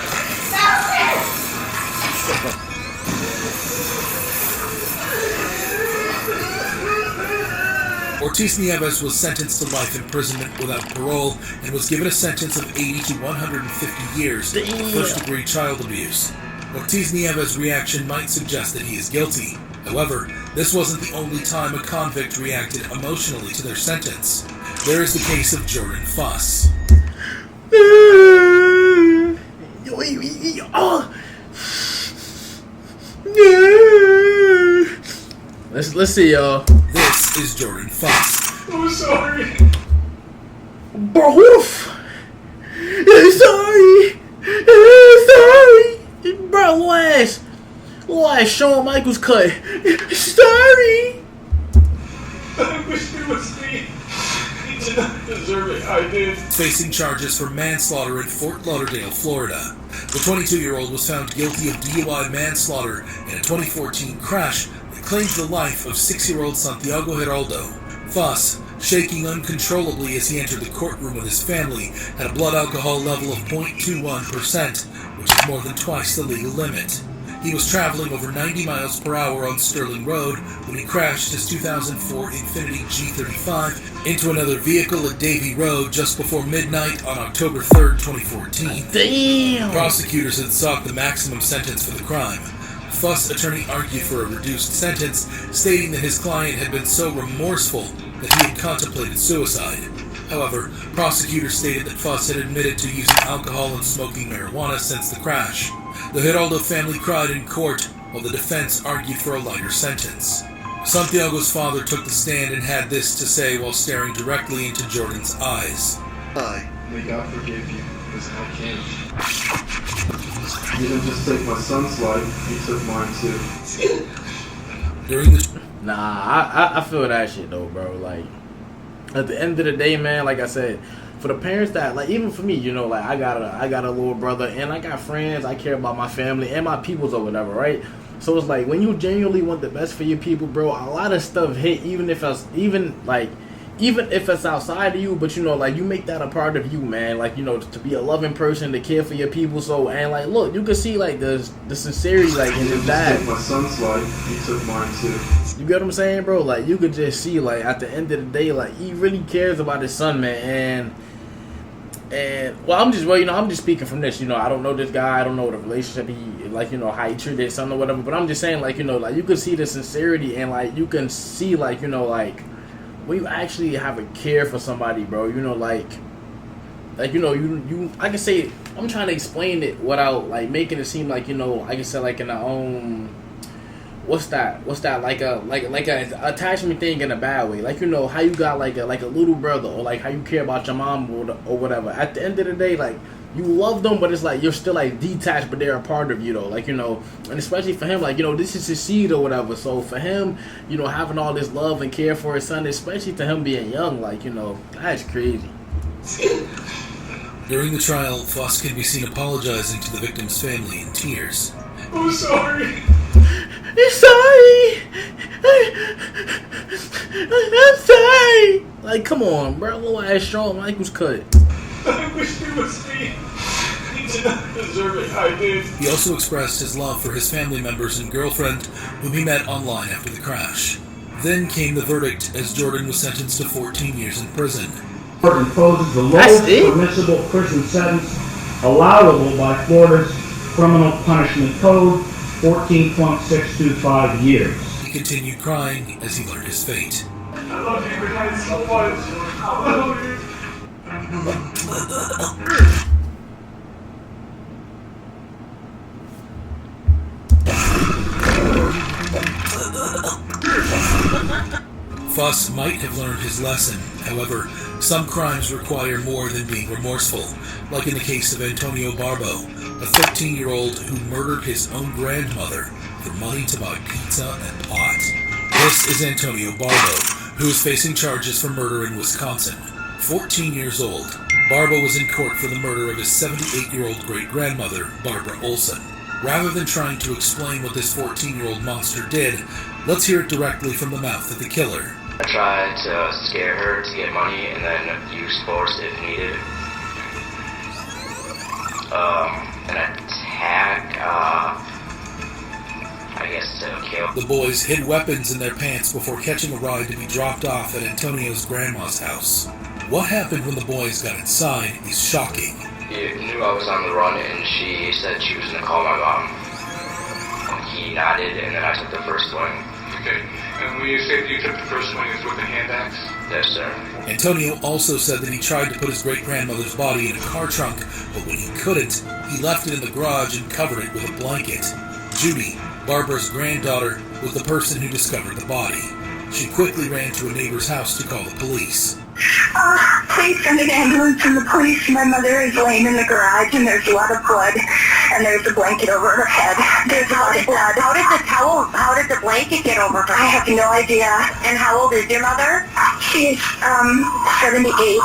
Ortiz Nieves was sentenced to life imprisonment without parole and was given a sentence of 80 to 150 years for first-degree child abuse. Ortiz Nieves' reaction might suggest that he is guilty. However, this wasn't the only time a convict reacted emotionally to their sentence. There is the case of Jordan Fuss. Let's see, y'all. This is Jordan Fuss. I'm sorry. Bro, who sorry. Sorry. Bro, Why, Shawn Michaels cut. Sorry. I wish it was me. He did not deserve it. I did. Facing charges for manslaughter in Fort Lauderdale, Florida. The 22-year-old was found guilty of DUI manslaughter in a 2014 crash that claimed the life of 6-year-old Santiago Geraldo. Foss, shaking uncontrollably as he entered the courtroom with his family, had a blood alcohol level of 0.21%, which is more than twice the legal limit. He was traveling over 90 miles per hour on Sterling Road when he crashed his 2004 Infiniti G35 into another vehicle at Davie Road just before midnight on October 3rd, 2014. Damn! Prosecutors had sought the maximum sentence for the crime. Fuss' attorney argued for a reduced sentence, stating that his client had been so remorseful that he had contemplated suicide. However, prosecutors stated that Fuss had admitted to using alcohol and smoking marijuana since the crash. The Geraldo family cried in court, while the defense argued for a lighter sentence. Santiago's father took the stand and had this to say while staring directly into Jordan's eyes. May God forgive you, because I can't. You didn't just take my son's life, you took mine too. During the... Nah, I feel that shit though, bro. Like, at the end of the day, man, like I said, for the parents that, like, even for me, you know, like, I got a little brother, and I got friends, I care about my family and my peoples or whatever, right? So it's like, when you genuinely want the best for your people, bro, a lot of stuff hit, even if it's outside of you, but, you know, like, you make that a part of you, man, like, you know, to be a loving person, to care for your people. So, and, like, look, you can see, like, the sincerity, like, in his dad. You took my son's life, you took mine too. You get what I'm saying, bro? Like, you could just see, like, at the end of the day, like, he really cares about his son, man. And well, I'm just speaking from this. You know, I don't know this guy. I don't know the relationship he, like, you know, how he treated his son or whatever. But I'm just saying, like, you know, like, you can see the sincerity, and, like, you can see, like, you know, like, when you actually have a care for somebody, bro. You know, like, you know, you I can say, I'm trying to explain it without, like, making it seem like, you know, I can say, like, in our own. What's that? Like a attachment thing in a bad way. Like, you know, how you got like a little brother, or like how you care about your mom or whatever. At the end of the day, like, you love them, but it's like you're still like detached, but they're a part of you though. Like, you know, and especially for him, like, you know, this is his seed or whatever. So for him, you know, having all this love and care for his son, especially to him being young, like, you know, that's crazy. During the trial, Foss can be seen apologizing to the victim's family in tears. I'm sorry. I'm sorry. I'm sorry. Like, come on, bro. Little ass Shawn Michaels cut. I wish it was me. He did not deserve it. I did. He also expressed his love for his family members and girlfriend, whom he met online after the crash. Then came the verdict, as Jordan was sentenced to 14 years in prison. Court imposes the lowest permissible prison sentence allowable by Florida's Criminal Punishment Code, 14.625 years. He continued crying as he learned his fate. I love you guys so much. I love you. Fuss might have learned his lesson. However, some crimes require more than being remorseful, like in the case of Antonio Barbo, a 13-year-old who murdered his own grandmother for money to buy pizza and pot. This is Antonio Barbo, who is facing charges for murder in Wisconsin. 14 years old, Barbo was in court for the murder of his 78-year-old great-grandmother, Barbara Olson. Rather than trying to explain what this 14-year-old monster did, let's hear it directly from the mouth of the killer. I tried to scare her to get money and then use force if needed. An attack, I guess to kill. The boys hid weapons in their pants before catching a ride to be dropped off at Antonio's grandma's house. What happened when the boys got inside is shocking. He knew I was on the run and she said she was going to call my mom. He nodded and then I took the first swing. Okay, and when you say you took the first swing, it's with the hand axe? Yes, sir. Antonio also said that he tried to put his great-grandmother's body in a car trunk, but when he couldn't, he left it in the garage and covered it with a blanket. Judy, Barbara's granddaughter, was the person who discovered the body. She quickly ran to a neighbor's house to call the police. Please send an ambulance and the police. My mother is laying in the garage and there's a lot of blood. and there's a blanket over her head. There's a lot of blood. How did the blanket get over her? I have no idea. And how old is your mother? She's 78.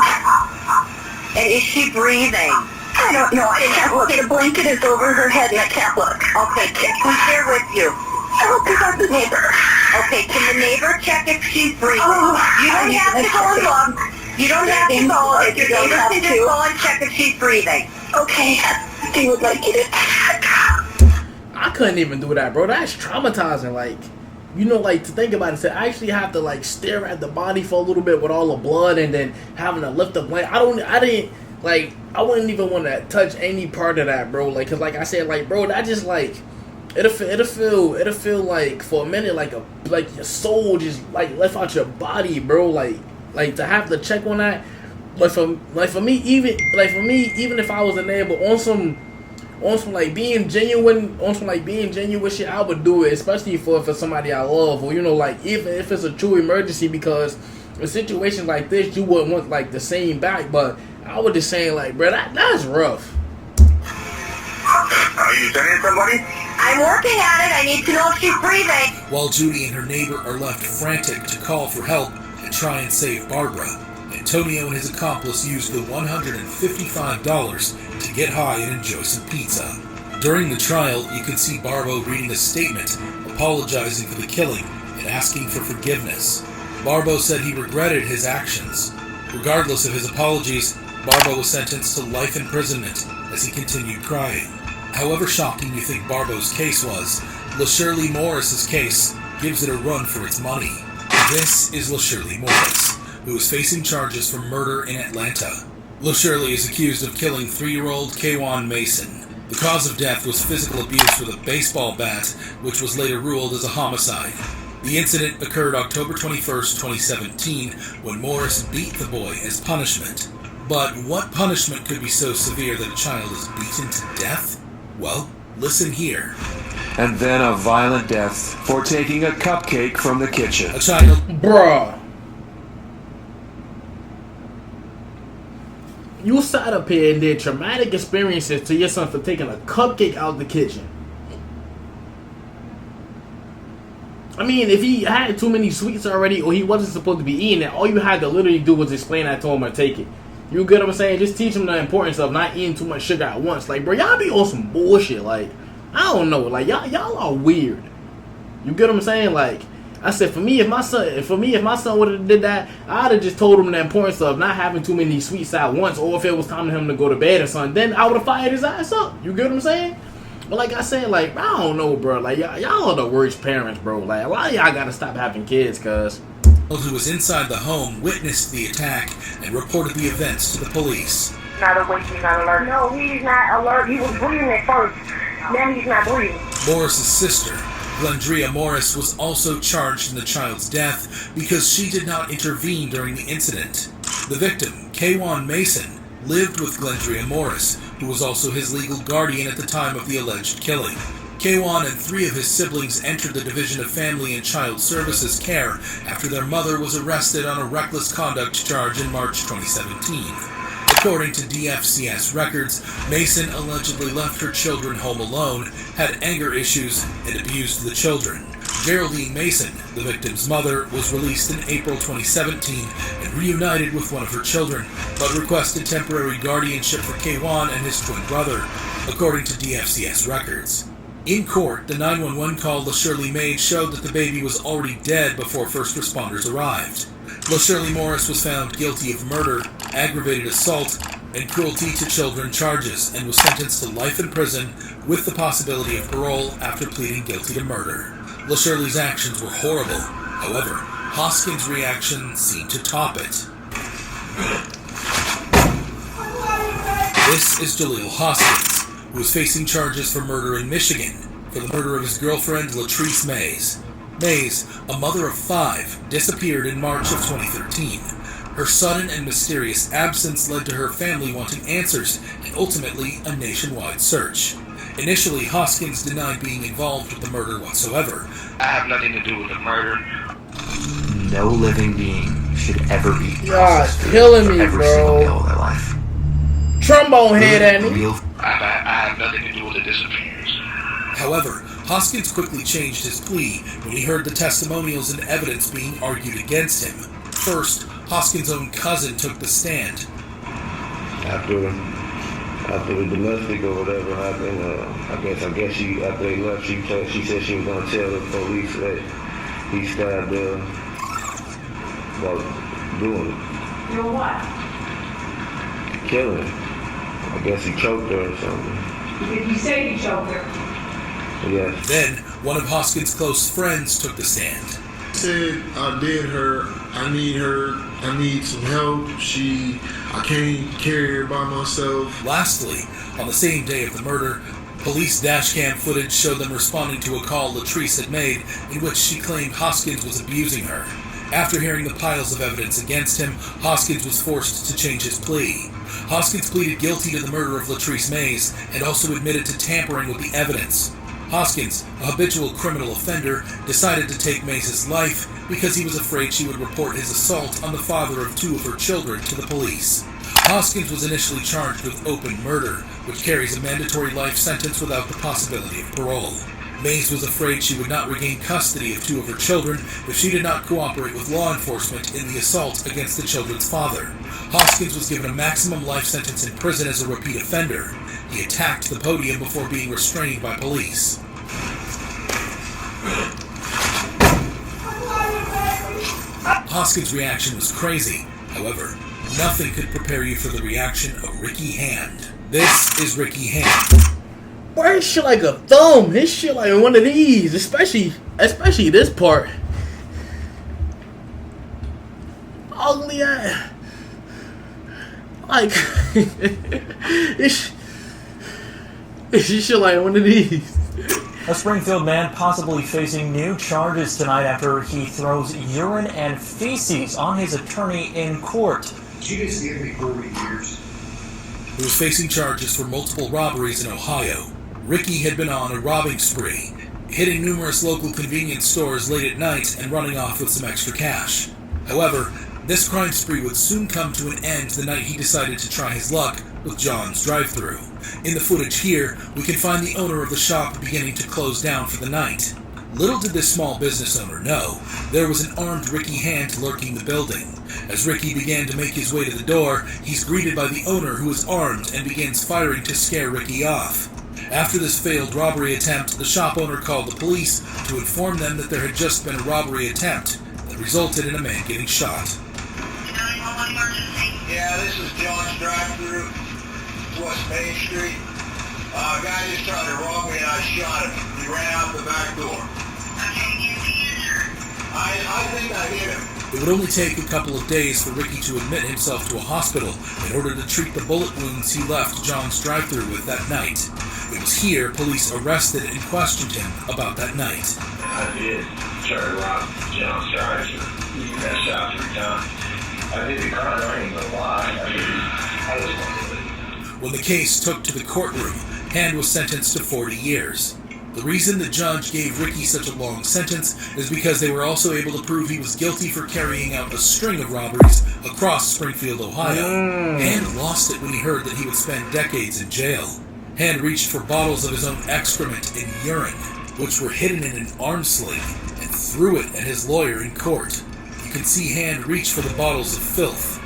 And is she breathing? I don't know. I can't look. The blanket is over her head and I can't look. Okay, who's there with you? I'll pick up the neighbor. Okay, can the neighbor check if she's breathing? You don't have to go and look. You don't have to go. If your neighbor can just go and check if she's breathing. Okay, they would like it. I couldn't even do that, bro. That's traumatizing. Like, you know, like, to think about it, to actually have to, like, stare at the body for a little bit with all the blood and then having to lift the blanket. I wouldn't even want to touch any part of that, bro. Like, cause like I said, like, bro, that just, like, it'll feel like for a minute like your soul just like left out your body, bro. Like to have to check on that. For me, even if I was a neighbor on some like being genuine shit, I would do it, especially for somebody I love, or, you know, like even if it's a true emergency, because in situations like this you wouldn't want like the same back. But I was just saying, like, bro, that's rough. Are you sending somebody? I'm working on it. I need to know if she's breathing. While Judy and her neighbor are left frantic to call for help and try and save Barbara, Antonio and his accomplice used the $155 to get high and enjoy some pizza. During the trial, you can see Barbo reading a statement, apologizing for the killing and asking for forgiveness. Barbo said he regretted his actions. Regardless of his apologies, Barbo was sentenced to life imprisonment as he continued crying. However shocking you think Barbo's case was, LaShirley Morris's case gives it a run for its money. This is LaShirley Morris, who is facing charges for murder in Atlanta. LaShirley is accused of killing 3-year-old Kwan Mason. The cause of death was physical abuse with a baseball bat, which was later ruled as a homicide. The incident occurred October 21st, 2017, when Morris beat the boy as punishment. But what punishment could be so severe that a child is beaten to death? Well, listen here. And then a violent death for taking a cupcake from the kitchen. A child... Bruh. You sat up here and did traumatic experiences to your son for taking a cupcake out the kitchen. I mean, if he had too many sweets already, or he wasn't supposed to be eating it, all you had to literally do was explain that to him or take it. You get what I'm saying? Just teach him the importance of not eating too much sugar at once. Like, bro, y'all be on some bullshit. Like, I don't know. Like, y'all are weird. You get what I'm saying? Like, I said, for me, if my son would have did that, I'd have just told him the importance of not having too many sweets at once, or if it was time for him to go to bed or something, then I would have fired his ass up. You get what I'm saying? But like I said, like, I don't know, bro. Like, y'all are the worst parents, bro. Like, a lot of y'all gotta stop having kids, cuz. Who was inside the home witnessed the attack and reported the events to the police. Not awake, he's not alert. No, he's not alert. He was breathing at first. Now he's not breathing. Morris's sister, Glendria Morris, was also charged in the child's death because she did not intervene during the incident. The victim, Kwan Mason, lived with Glendria Morris, who was also his legal guardian at the time of the alleged killing. Kwan and 3 of his siblings entered the Division of Family and Child Services care after their mother was arrested on a reckless conduct charge in March 2017. According to DFCS records, Mason allegedly left her children home alone, had anger issues, and abused the children. Geraldine Mason, the victim's mother, was released in April 2017 and reunited with one of her children, but requested temporary guardianship for Kwan and his twin brother, according to DFCS records. In court, the 911 call LaShirley made showed that the baby was already dead before first responders arrived. LaShirley Morris was found guilty of murder, aggravated assault, and cruelty to children charges, and was sentenced to life in prison with the possibility of parole after pleading guilty to murder. LaShirley's actions were horrible. However, Hoskins' reaction seemed to top it. This is Jaleel Hoskins, who is facing charges for murder in Michigan for the murder of his girlfriend Latrice Mays. Mays, a mother of 5, disappeared in March of 2013. Her sudden and mysterious absence led to her family wanting answers and ultimately a nationwide search. Initially, Hoskins denied being involved with the murder whatsoever. I have nothing to do with the murder. No living being should ever be Y'all processed killing me, for every bro. single meal of their life. Trombone head, Annie. I have have nothing to do with the disappearance. However, Hoskins quickly changed his plea when he heard the testimonials and evidence being argued against him. First, Hoskins' own cousin took the stand. After the domestic or whatever happened, I guess she, after they left, she said she was gonna tell the police that he stabbed her while doing it. Doing what? Killing her. I guess he choked her or something. Did you say he choked her? Yes. Then, one of Hoskins' close friends took the stand. Said, I did her. I need some help. I can't carry her by myself. Lastly, on the same day of the murder, police dashcam footage showed them responding to a call Latrice had made in which she claimed Hoskins was abusing her. After hearing the piles of evidence against him, Hoskins was forced to change his plea. Hoskins pleaded guilty to the murder of Latrice Mays and also admitted to tampering with the evidence. Hoskins, a habitual criminal offender, decided to take Mays' life because he was afraid she would report his assault on the father of 2 of her children to the police. Hoskins was initially charged with open murder, which carries a mandatory life sentence without the possibility of parole. Mays was afraid she would not regain custody of 2 of her children if she did not cooperate with law enforcement in the assault against the children's father. Hoskins was given a maximum life sentence in prison as a repeat offender. He attacked the podium before being restrained by police. Hoskins' reaction was crazy. However, nothing could prepare you for the reaction of Ricky Hand. This is Ricky Hand. Boy, his shit like a thumb. His shit like one of these. Especially this part. Ugly ass. Like, it's shit like one of these. A Springfield man possibly facing new charges tonight after he throws urine and feces on his attorney in court. She just gave me 40 years. He was facing charges for multiple robberies in Ohio. Ricky had been on a robbing spree, hitting numerous local convenience stores late at night and running off with some extra cash. However, this crime spree would soon come to an end the night he decided to try his luck with John's drive-thru. In the footage here, we can find the owner of the shop beginning to close down for the night. Little did this small business owner know, there was an armed Ricky Hand lurking the building. As Ricky began to make his way to the door, he's greeted by the owner who is armed and begins firing to scare Ricky off. After this failed robbery attempt, the shop owner called the police to inform them that there had just been a robbery attempt that resulted in a man getting shot. Yeah, this is John's drive-thru, West Main Street. A guy just tried to rob me and I shot him. He ran out the back door. I think I hit him. It would only take a couple of days for Ricky to admit himself to a hospital in order to treat the bullet wounds he left John's drive-thru with that night. It was here police arrested and questioned him about that night. I did try to rob John's drive-thru. He got shot 3 times. I did the crime, I ain't gonna lie. I was gonna do it. When the case took to the courtroom, Hand was sentenced to 40 years. The reason the judge gave Ricky such a long sentence is because they were also able to prove he was guilty for carrying out a string of robberies across Springfield, Ohio. Hand lost it when he heard that he would spend decades in jail. Hand reached for bottles of his own excrement and urine, which were hidden in an arm sling, and threw it at his lawyer in court. You can see Hand reach for the bottles of filth.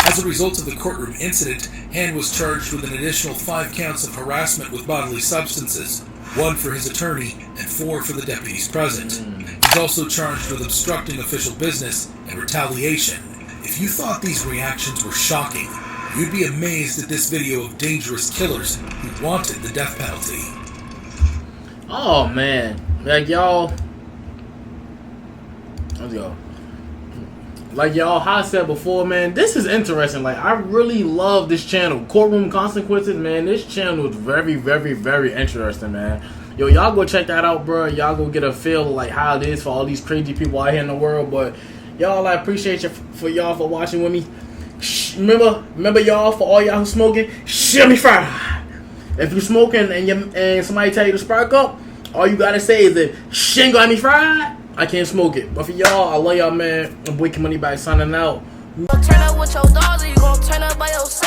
As a result of the courtroom incident, Hand was charged with an additional 5 counts of harassment with bodily substances, 1 for his attorney and 4 for the deputies present. He's also charged with obstructing official business and retaliation. If you thought these reactions were shocking, you'd be amazed at this video of dangerous killers who wanted the death penalty. Oh man, like y'all, let's go. Like y'all, how I said before, man, this is interesting. Like, I really love this channel, Courtroom Consequences, man. This channel is very, very, very interesting, man. Yo, y'all go check that out, bro. Y'all go get a feel of, like, how it is for all these crazy people out here in the world. But y'all, I appreciate you for y'all for watching with me. Remember y'all, for all y'all who smoking, shimmy fry. If you smoking and somebody tell you to spark up, all you gotta say is that shit got me fried. I can't smoke it. But for y'all, I love y'all, man. I'm Boy Money Back signing out. Turn up with your dogs or you gon' turn up by yourself?